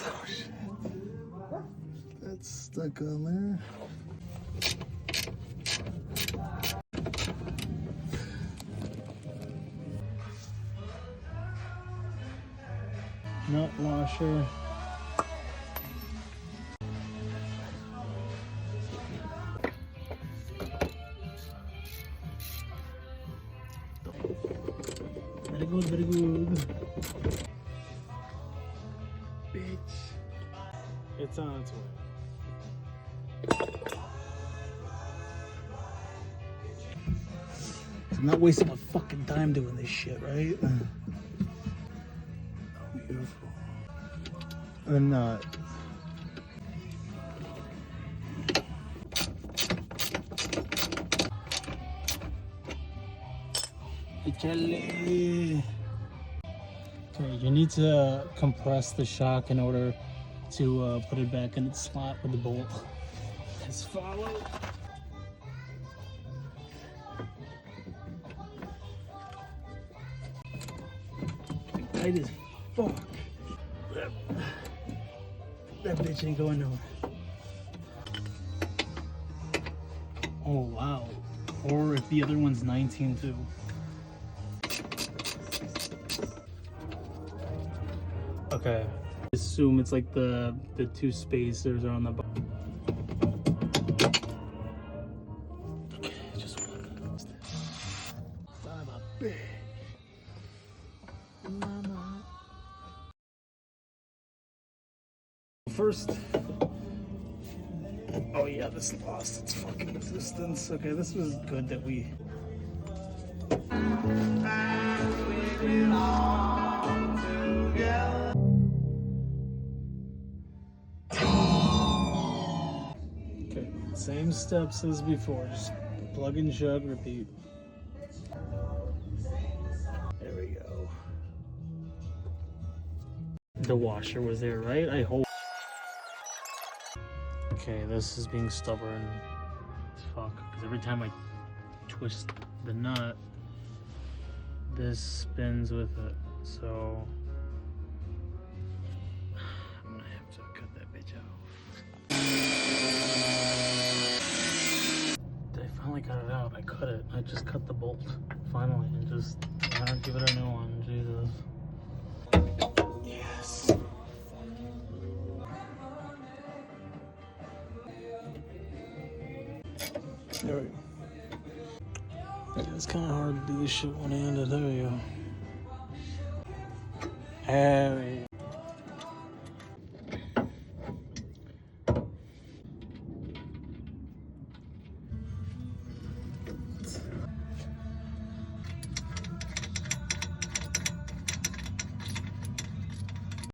Oh shit. That's stuck on there. Nut washer. Very good, very good. Bitch. It's on its way. I'm not wasting my fucking time doing this shit, right? Beautiful. And okay, you need to compress the shock in order to put it back in its slot with the bolt. As follows. Tight as fuck. That bitch ain't going nowhere. Oh wow. Or if the other one's 19 too. Okay. Assume it's like the two spacers are on the bottom. Okay, just one. Son of a bitch. Mama. First. Oh yeah, this lost its fucking resistance. Okay, this was good that we. Okay, same steps as before. Just plug and chug, repeat. There we go. The washer was there, right? I hope. Okay, this is being stubborn as fuck, because every time I twist the nut, this spins with it, so I'm gonna have to cut that bitch out. I finally got it out. I cut it. I just cut the bolt, finally, and just give it a new one. Jesus. Yes. There we go. It's kind of hard to do this shit one-handed. There we go. There we go.